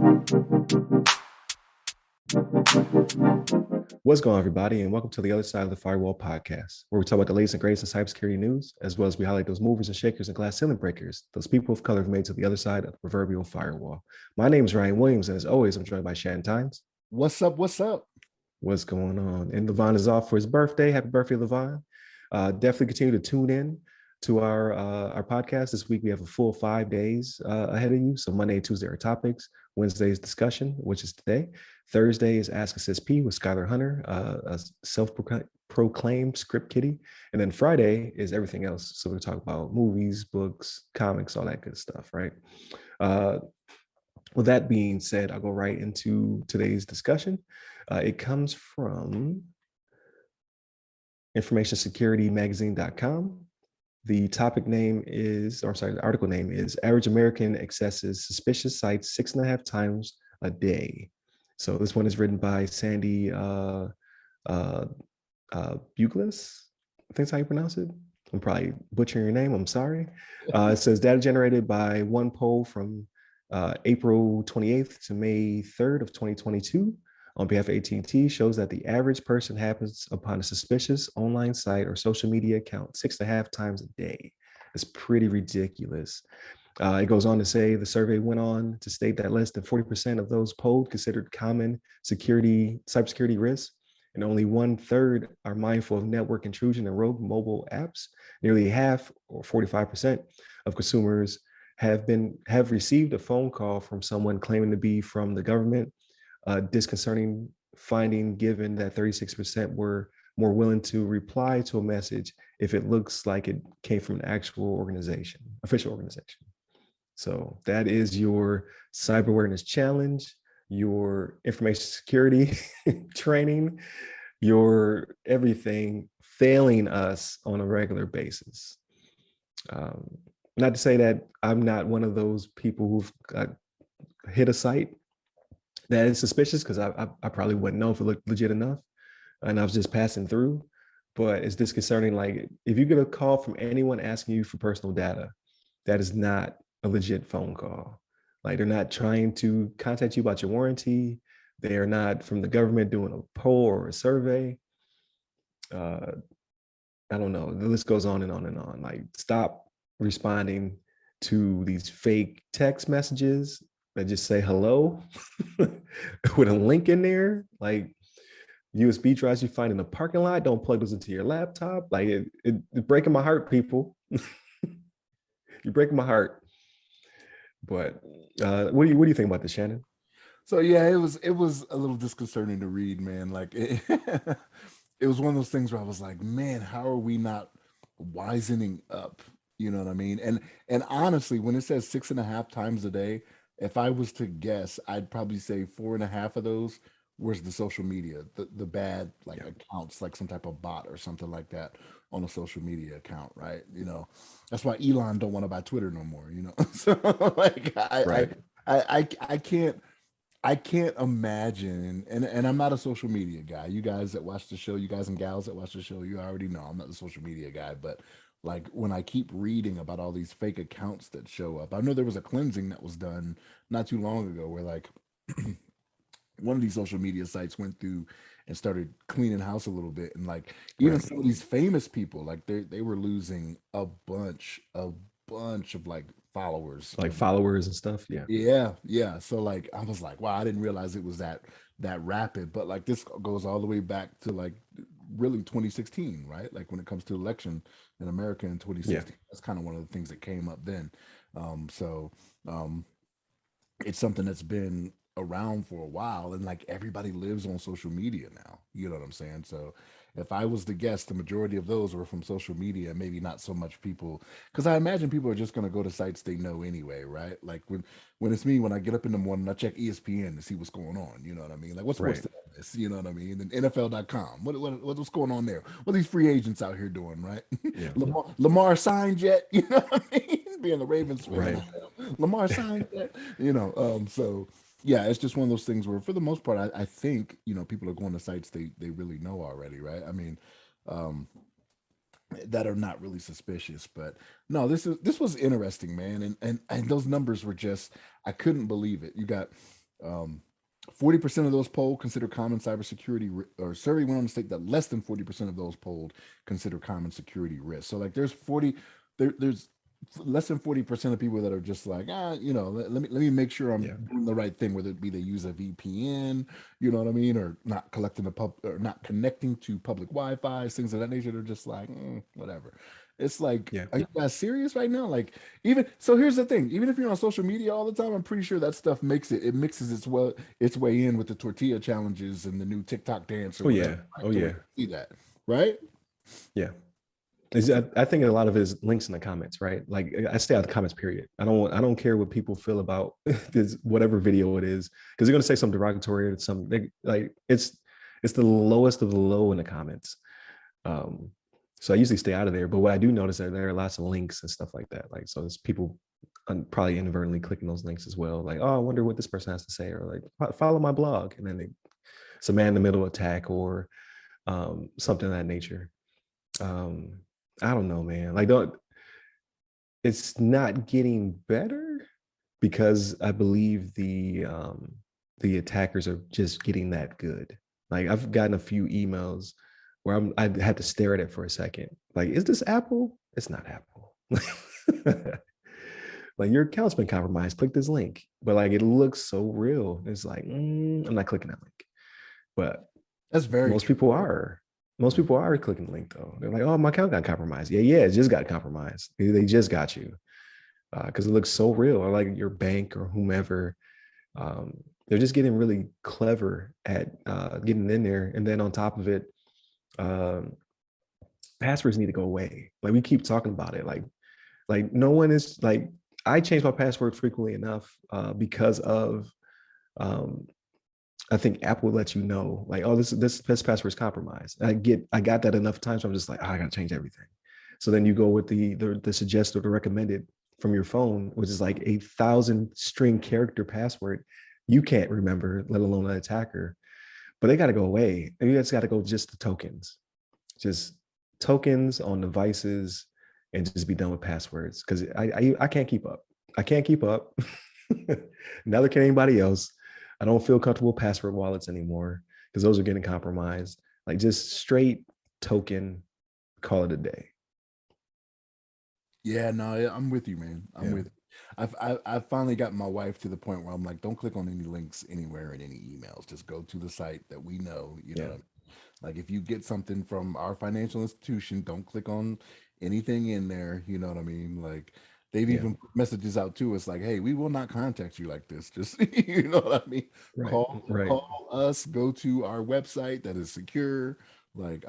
What's going on, everybody, and welcome to the Other Side of the Firewall podcast, where we talk about the latest and greatest in cybersecurity news, as well as we highlight those movers and shakers and glass ceiling breakers, those people of color who've made to the other side of the proverbial firewall. My name is Ryan Williams, and as always, I'm joined by Shannon Times. What's up? What's up? What's going on? And Levon is off for his birthday. Happy birthday, Levon. Definitely continue to tune in to our podcast. This week we have a full 5 days ahead of you. So Monday, Tuesday are topics. Wednesday is discussion, which is today. Thursday is Ask SSP with Skylar Hunter, a self-proclaimed script kiddie. And then Friday is everything else. So we'll talk about movies, books, comics, all that good stuff, right? With that being said, I'll go right into today's discussion. It comes from informationsecurity-magazine.com. The topic name is, the article name is Average American Accesses Suspicious Sites 6.5 times a day. So this one is written by Sandy Buglas. I think that's how you pronounce it. I'm probably butchering your name. I'm sorry. It says data generated by one poll from April 28th to May 3rd of 2022 on behalf of AT&T shows that the average person happens upon a suspicious online site or social media account 6.5 times a day. It's pretty ridiculous. It goes on to say the survey went on to state that less than 40% of those polled considered common cybersecurity risks, and only 1/3 are mindful of network intrusion and rogue mobile apps. Nearly half, or 45%, of consumers have received a phone call from someone claiming to be from the government. Disconcerting finding, given that 36% were more willing to reply to a message if it looks like it came from an actual official organization. So that is your cyber awareness challenge, your information security training, your everything failing us on a regular basis. Not to say that I'm not one of those people who've hit a site that is suspicious, because I probably wouldn't know if it looked legit enough and I was just passing through. But it's disconcerting. Like, if you get a call from anyone asking you for personal data, that is not a legit phone call. Like, they're not trying to contact you about your warranty. They are not from the government doing a poll or a survey. I don't know. The list goes on and on and on. Like, stop responding to these fake text messages that just say hello with a link in there. Like, USB drives you find in the parking lot, don't plug those into your laptop. Like, it's breaking my heart, people. You're breaking my heart. But what do you think about this, Shannon? So yeah, it was a little disconcerting to read, man. Like it was one of those things where I was like, man, how are we not wisening up? You know what I mean? And honestly, when it says 6.5 times a day, if I was to guess, I'd probably say 4.5 of those was the social media, the bad accounts, like some type of bot or something like that on a social media account, right? You know, that's why Elon don't want to buy Twitter no more. You know, so like Right. I can't imagine, and I'm not a social media guy. You guys that watch the show, you guys and gals that watch the show, you already know I'm not the social media guy. But like, when I keep reading about all these fake accounts that show up, I know there was a cleansing that was done not too long ago where like one of these social media sites went through and started cleaning house a little bit, and like even Right. some of these famous people, like they were losing a bunch of like followers, Like followers and stuff. Yeah. yeah. So like I was like, wow, I didn't realize it was that rapid. But like this goes all the way back to like really 2016, right? Like when it comes to election in America in Yeah. 2016, that's kind of one of the things that came up then. So it's something that's been around for a while, and like everybody lives on social media now. You know what I'm saying? So if I was to guess, the majority of those were from social media, maybe not so much people, because I imagine people are just going to go to sites they know anyway, right? Like when it's me, when I get up in the morning, I check ESPN to see what's going on. You know what I mean? Like what's Right. sports this? You know what I mean? And NFL.com. What's going on there? What are these free agents out here doing, right? Yeah. Lamar signed yet? You know what I mean? Being a Ravens fan, Right. Lamar signed yet? You know, so yeah, it's just one of those things where for the most part, I think, you know, people are going to sites they really know already, right? I mean, um that are not really suspicious. But no, this was interesting, man. And those numbers were just, I couldn't believe it. You got Um, 40% of those polled consider common cybersecurity, or survey went on to state that less than 40% of those polled consider common security risks. So like there's less than 40% of people that are just like, let me make sure I'm Yeah. doing the right thing, whether it be they use a VPN, you know what I mean, or not collecting or not connecting to public Wi-Fi, things of that nature. They're just like, whatever. It's like, Yeah. are you guys serious right now? Like, even so, here's the thing: even if you're on social media all the time, I'm pretty sure that stuff mixes its way in with the tortilla challenges and the new TikTok dance or Oh whatever, yeah. right? Oh To where yeah. you see that, right? Yeah. I think a lot of it is links in the comments, right? Like I stay out of the comments, period. I don't care what people feel about this, whatever video it is, because they're gonna say something derogatory or something. Like it's the lowest of the low in the comments. Um, so I usually stay out of there. But what I do notice that there are lots of links and stuff like that. Like so, there's people probably inadvertently clicking those links as well. Like, oh, I wonder what this person has to say, or like follow my blog, and then it's a man in the middle attack or something of that nature. Um, I don't know, man. Like, don't. It's not getting better because I believe the attackers are just getting that good. Like I've gotten a few emails where I had to stare at it for a second. Like, is this Apple? It's not Apple. Like your account's been compromised. Click this link, but like it looks so real. It's like I'm not clicking that link, but That's very most true. people are. Most people are clicking the link though. They're like, "Oh, my account got compromised." Yeah, yeah, it just got compromised. They just got you because it looks so real. Or like your bank or whomever, um, they're just getting really clever at getting in there. And then on top of it, um, passwords need to go away. Like we keep talking about it. Like no one is like I change my password frequently enough because of um, I think Apple lets you know, like, oh, this password is compromised. I got that enough times. I'm just like, oh, I gotta change everything. So then you go with the suggested or the recommended from your phone, which is like 1,000 string character password. You can't remember, let alone an attacker. But they got to go away. And you just got to go just the tokens, just tokens on devices, and just be done with passwords because I can't keep up. I can't keep up. Neither can anybody else. I don't feel comfortable with password wallets anymore because those are getting compromised. Like just straight token, call it a day. Yeah, no, I'm with you, man. I'm Yeah. with you. I've finally got my wife to the point where I'm like, don't click on any links anywhere in any emails. Just go to the site that we know. You know Yeah. what I mean? Like if you get something from our financial institution, don't click on anything in there. You know what I mean? Like they've Yeah. even put messages out to us like, hey, we will not contact you like this. Just you know what I mean? Right. Right. Call us, go to our website that is secure. Like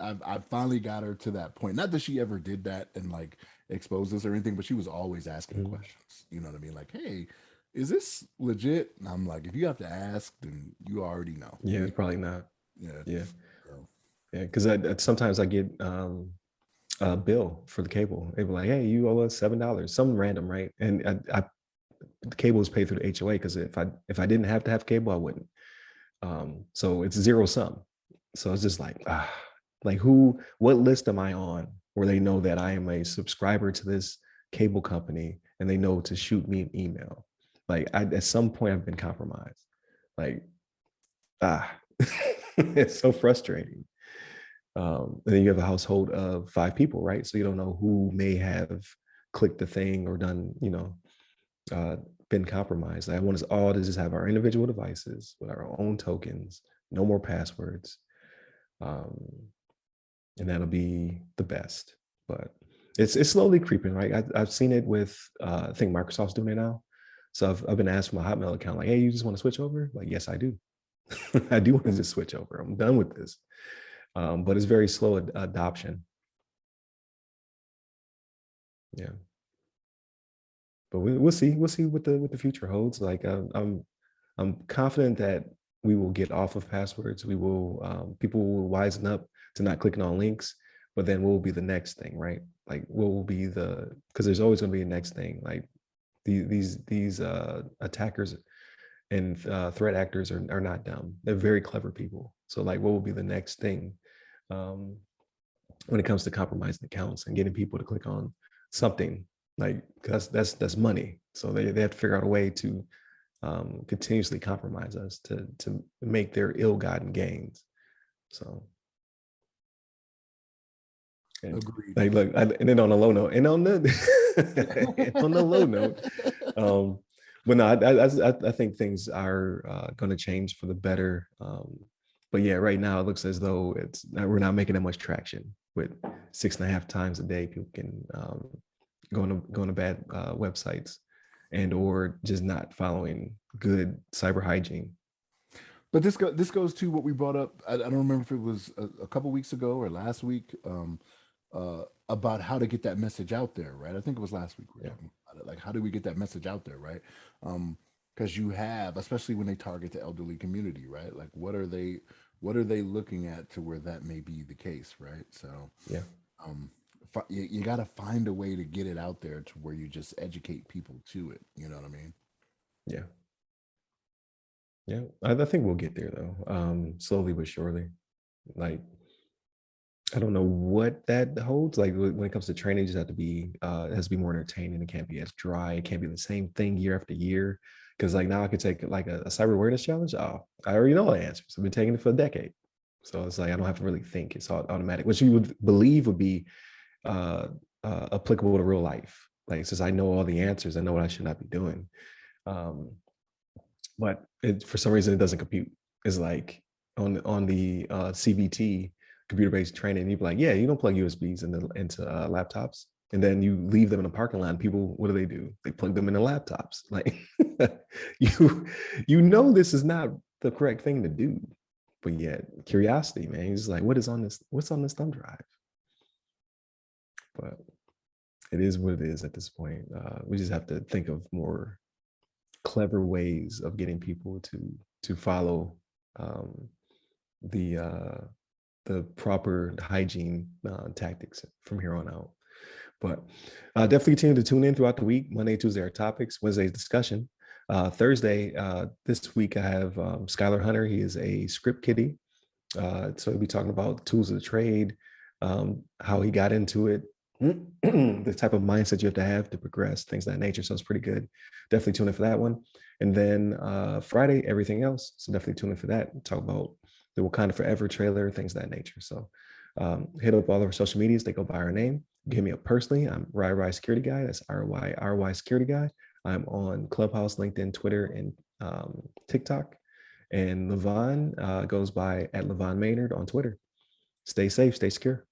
I finally got her to that point. Not that she ever did that and like expose us or anything, but she was always asking Mhm. questions. You know what I mean? Like, hey, is this legit? And I'm like, if you have to ask, then you already know. Yeah. It's probably not. Yeah. Yeah. So, Yeah. Because sometimes I get a bill for the cable. They were like, "Hey, you owe us $7." Something random, right? And the cable is paid through the HOA because if I didn't have to have cable, I wouldn't. So it's zero sum. So it's just like what list am I on where they know that I am a subscriber to this cable company and they know to shoot me an email? Like at some point I've been compromised. Like it's so frustrating. And then you have a household of 5 people, right? So you don't know who may have clicked the thing or done, uh, been compromised. I want us all to just have our individual devices with our own tokens, no more passwords, um, and that'll be the best. But it's slowly creeping, right? I've seen it with I think Microsoft's doing it now. So I've been asked for my Hotmail account, like, hey, you just want to switch over? Like, yes, I do. I do want to just switch over. I'm done with this. But it's very slow adoption. Yeah, but we'll see. We'll see what the future holds. Like I'm confident that we will get off of passwords. We will people will wisen up to not clicking on links. But then what will be the next thing, right? Like what will be because there's always going to be a next thing. Like these attackers and threat actors are not dumb. They're very clever people. So like what will be the next thing um, when it comes to compromising accounts and getting people to click on something like because that's money. So they have to figure out a way to continuously compromise us to make their ill-gotten gains. So, and Agreed. like, look, and then on a low note, and on the on the low note, but no, I think things are going to change for the better. But yeah, right now it looks as though we're not making that much traction with 6.5 times a day. People can go to bad websites and or just not following good cyber hygiene. But this goes to what we brought up. I don't remember if it was a couple weeks ago or last week, about how to get that message out there, right? I think it was last week we were talking about it. Like, how do we get that message out there, right? Because you have, especially when they target the elderly community, right? Like, what are they looking at to where that may be the case, right? So, Yeah. You got to find a way to get it out there to where you just educate people to it. You know what I mean? Yeah. Yeah. I think we'll get there though. Slowly but surely. Like, I don't know what that holds. Like when it comes to training, it just have to be it has to be more entertaining. It can't be as dry. It can't be the same thing year after year. Because like now I could take like a cyber awareness challenge. Oh, I already know the answers. I've been taking it for a decade. So it's like I don't have to really think. It's all automatic, which you would believe would be applicable to real life. Like since I know all the answers, I know what I should not be doing. But for some reason it doesn't compute. It's like on the CBT, computer-based training, you'd be like, yeah, you don't plug USBs into laptops, and then you leave them in a parking lot. And people, what do? They plug them into laptops. Like you know this is not the correct thing to do, but yet curiosity, man, he's like, what's on this thumb drive? But it is what it is at this point. We just have to think of more clever ways of getting people to follow the proper hygiene tactics from here on out. But definitely continue to tune in throughout the week. Monday, Tuesday are topics. Wednesday's discussion. Thursday, this week I have Skylar Hunter. He is a script kiddie. So we'll be talking about tools of the trade, how he got into it, the type of mindset you have to progress, things of that nature. So it's pretty good. Definitely tune in for that one. And then Friday, everything else. So definitely tune in for that. Talk about the Wakanda Forever trailer, things of that nature. So hit up all of our social medias. They go by our name. Hit me up personally. I'm RY Security Guy. That's RY Security Guy. I'm on Clubhouse, LinkedIn, Twitter, and TikTok. And Levon goes by at Levon Maynard on Twitter. Stay safe, stay secure.